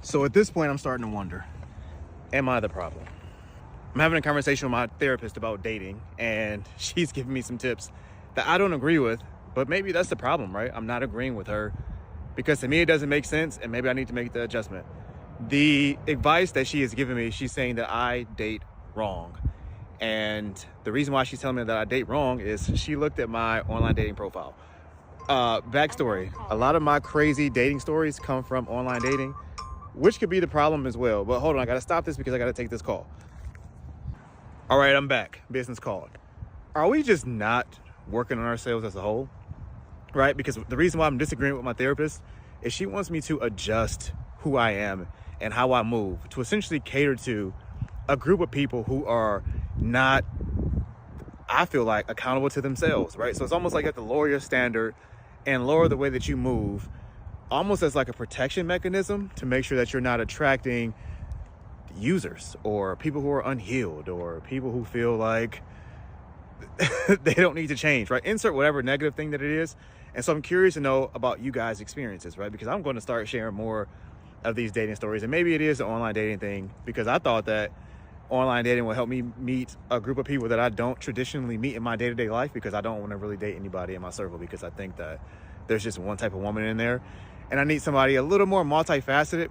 So at this point, I'm starting to wonder, am I the problem? I'm having a conversation with my therapist about dating, and she's giving me some tips that I don't agree with, but maybe that's the problem, right? I'm not agreeing with her because to me, it doesn't make sense, and maybe I need to make the adjustment. The advice that she has given me, she's saying that I date wrong. And the reason why she's telling me that I date wrong is she looked at my online dating profile. Backstory, a lot of my crazy dating stories come from online dating, which could be the problem as well. But hold on, I gotta stop this because I gotta take this call. All right, I'm back. Business call. Are we just not working on ourselves as a whole? Right? Because the reason why I'm disagreeing with my therapist is she wants me to adjust who I am and how I move to essentially cater to a group of people who are not, I feel like, accountable to themselves, right? So it's almost like you have to lower your standard and lower the way that you move, almost as like a protection mechanism to make sure that you're not attracting users or people who are unhealed or people who feel like they don't need to change, right? Insert whatever negative thing that it is. And so I'm curious to know about you guys' experiences, right? Because I'm going to start sharing more of these dating stories. And maybe it is the online dating thing, because I thought that online dating will help me meet a group of people that I don't traditionally meet in my day-to-day life, because I don't want to really date anybody in my circle, because I think that there's just one type of woman in there. And I need somebody a little more multifaceted.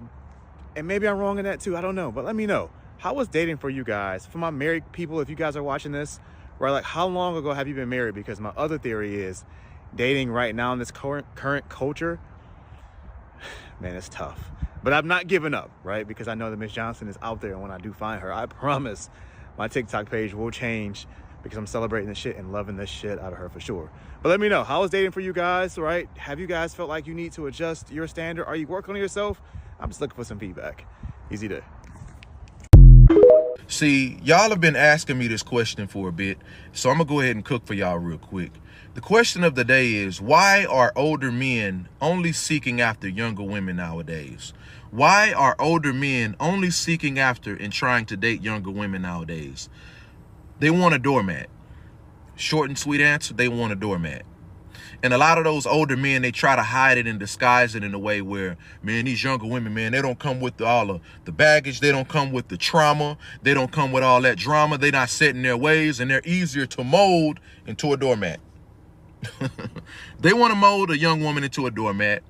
And maybe I'm wrong in that too. I don't know. But let me know. How was dating for you guys? For my married people, if you guys are watching this, right, like how long ago have you been married? Because my other theory is dating right now in this current culture, man, it's tough. But I'm not giving up, right? Because I know that Miss Johnson is out there. And when I do find her, I promise my TikTok page will change, because I'm celebrating this shit and loving this shit out of her for sure. But let me know, how is dating for you guys, right? Have you guys felt like you need to adjust your standard? Are you working on yourself? I'm just looking for some feedback. Easy day. See, y'all have been asking me this question for a bit, so I'm gonna go ahead and cook for y'all real quick. The question of the day is, why are older men only seeking after younger women nowadays? Why are older men only seeking after and trying to date younger women nowadays? They want a doormat. Short and sweet answer, they want a doormat. And a lot of those older men, they try to hide it and disguise it in a way where, man, these younger women, man, they don't come with all of the baggage. They don't come with the trauma. They don't come with all that drama. They're not set in their ways, and they're easier to mold into a doormat. They want to mold a young woman into a doormat,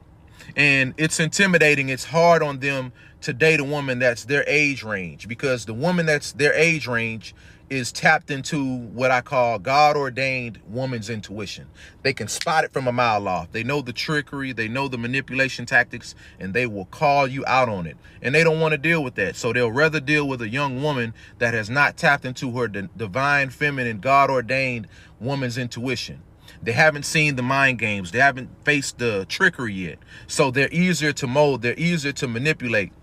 and it's intimidating. It's hard on them to date a woman that's their age range, because the woman that's their age range is tapped into what I call God-ordained woman's intuition. They can spot it from a mile off. They know the trickery, they know the manipulation tactics, and they will call you out on it. And they don't want to deal with that. So they'll rather deal with a young woman that has not tapped into her divine, feminine, God-ordained woman's intuition. They haven't seen the mind games. They haven't faced the trickery yet. So they're easier to mold. They're easier to manipulate.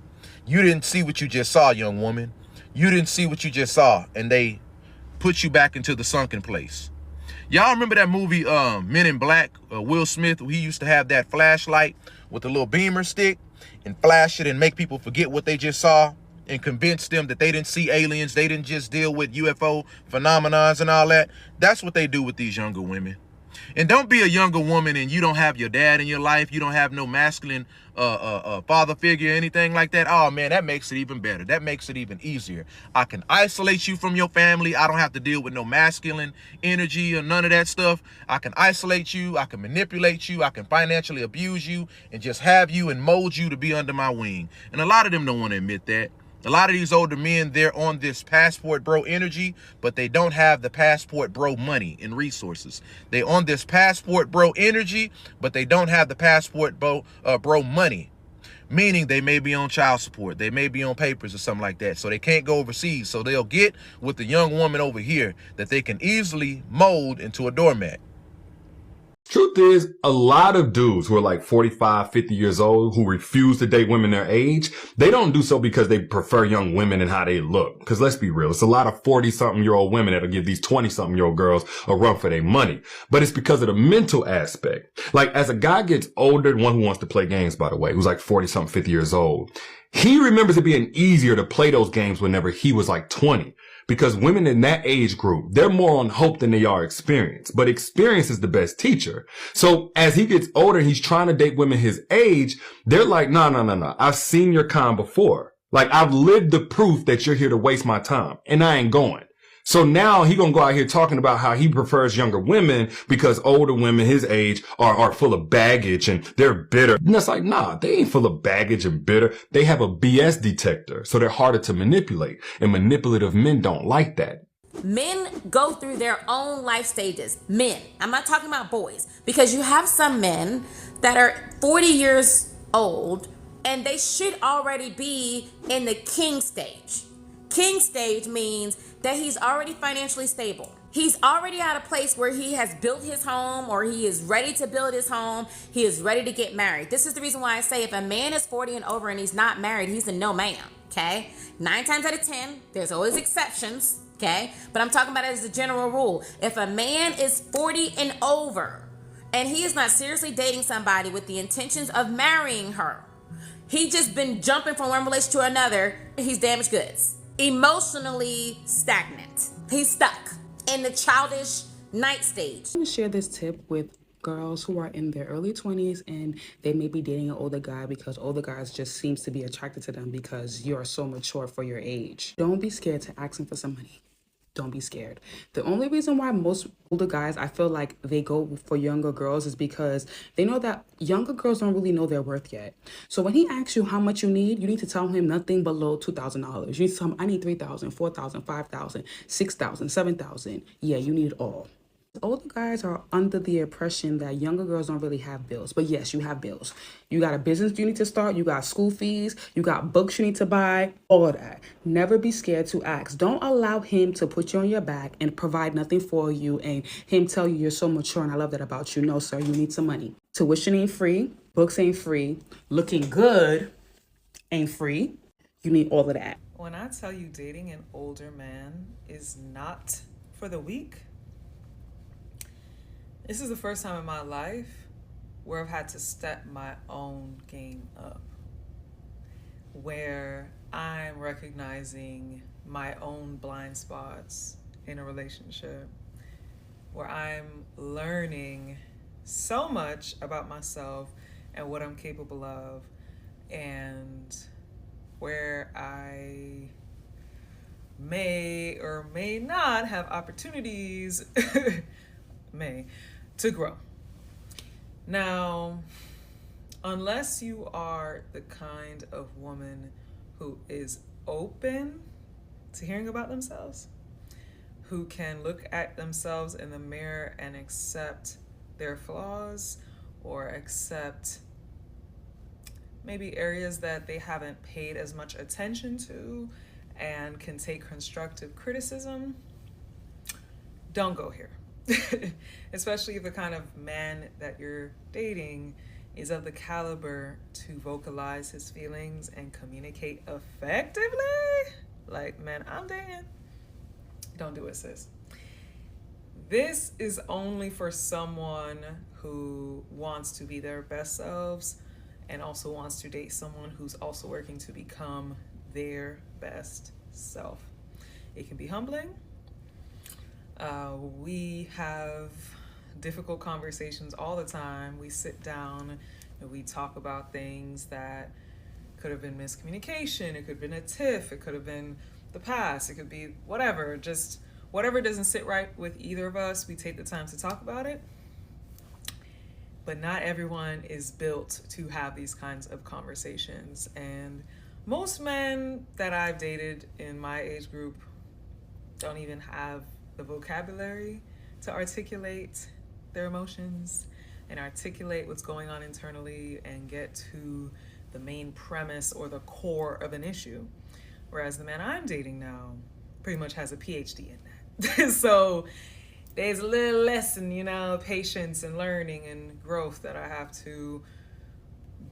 You didn't see what you just saw, young woman. You didn't see what you just saw, and they put you back into the sunken place. Y'all remember that movie Men in Black, Will Smith? He used to have that flashlight with a little beamer stick and flash it and make people forget what they just saw and convince them that they didn't see aliens. They didn't just deal with UFO phenomenons and all that. That's what they do with these younger women. And don't be a younger woman and you don't have your dad in your life. You don't have no masculine father figure or anything like that. Oh, man, that makes it even better. That makes it even easier. I can isolate you from your family. I don't have to deal with no masculine energy or none of that stuff. I can isolate you. I can manipulate you. I can financially abuse you and just have you and mold you to be under my wing. And a lot of them don't want to admit that. A lot of these older men, they're on this passport bro energy, but they don't have the passport bro money and resources. They on this passport bro energy, but they don't have the passport bro money. Meaning they may be on child support. They may be on papers or something like that. So they can't go overseas. So they'll get with the young woman over here that they can easily mold into a doormat. Truth is, a lot of dudes who are like 45, 50 years old who refuse to date women their age, they don't do so because they prefer young women and how they look. Because let's be real, it's a lot of 40-something-year-old women that'll give these 20-something-year-old girls a run for their money. But it's because of the mental aspect. Like, as a guy gets older, one who wants to play games, by the way, who's like 40-something, 50 years old, he remembers it being easier to play those games whenever he was like 20. Because women in that age group, they're more on hope than they are experience. But experience is the best teacher. So as he gets older, he's trying to date women his age. They're like, no. I've seen your kind before. Like, I've lived the proof that you're here to waste my time, and I ain't going. So now he gonna go out here talking about how he prefers younger women because older women his age are full of baggage and they're bitter. And it's like, nah, they ain't full of baggage and bitter. They have a BS detector, so they're harder to manipulate. And manipulative men don't like that. Men go through their own life stages. Men. I'm not talking about boys. Because you have some men that are 40 years old and they should already be in the king stage. King stage means that he's already financially stable. He's already at a place where he has built his home, or he is ready to build his home. He is ready to get married. This is the reason why I say if a man is 40 and over and he's not married, he's a no man, okay? 9 times out of 10, there's always exceptions, okay? But I'm talking about it as a general rule. If a man is 40 and over and he is not seriously dating somebody with the intentions of marrying her, he just been jumping from one relationship to another, he's damaged goods. Emotionally stagnant. He's stuck in the childish night stage. I'm going to share this tip with girls who are in their early 20s and they may be dating an older guy because older guys just seems to be attracted to them because you're so mature for your age. Don't be scared to ask him for some money. Don't be scared. The only reason why most older guys, I feel like they go for younger girls is because they know that younger girls don't really know their worth yet. So when he asks you how much you need to tell him nothing below $2,000. You need to tell him, I need $3,000, $4,000, $5,000, $6,000, $7,000. Yeah, you need it all. Older guys are under the impression that younger girls don't really have bills. But yes, you have bills. You got a business you need to start. You got school fees. You got books you need to buy. All of that. Never be scared to ask. Don't allow him to put you on your back and provide nothing for you and him tell you you're so mature and I love that about you. No, sir, you need some money. Tuition ain't free. Books ain't free. Looking good ain't free. You need all of that. When I tell you dating an older man is not for the weak, this is the first time in my life where I've had to step my own game up, where I'm recognizing my own blind spots in a relationship, where I'm learning so much about myself and what I'm capable of, and where I may or may not have opportunities to grow. Now, unless you are the kind of woman who is open to hearing about themselves, who can look at themselves in the mirror and accept their flaws or accept maybe areas that they haven't paid as much attention to and can take constructive criticism, don't go here. Especially if the kind of man that you're dating is of the caliber to vocalize his feelings and communicate effectively. Like, man, I'm dating. Don't do it, sis. This is only for someone who wants to be their best selves and also wants to date someone who's also working to become their best self. It can be humbling. We have difficult conversations all the time. We sit down and we talk about things that could have been miscommunication. It could have been a tiff. It could have been the past. It could be whatever. Just whatever doesn't sit right with either of us, we take the time to talk about it. But not everyone is built to have these kinds of conversations. And most men that I've dated in my age group don't even have the vocabulary to articulate their emotions and articulate what's going on internally and get to the main premise or the core of an issue. Whereas the man I'm dating now pretty much has a PhD in that. So there's a little lesson, patience and learning and growth that I have to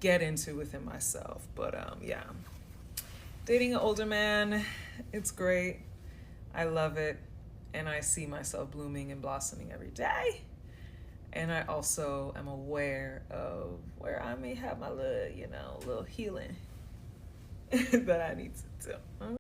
get into within myself. But yeah, dating an older man, it's great. I love it. And I see myself blooming and blossoming every day. And I also am aware of where I may have my little healing that I need to do.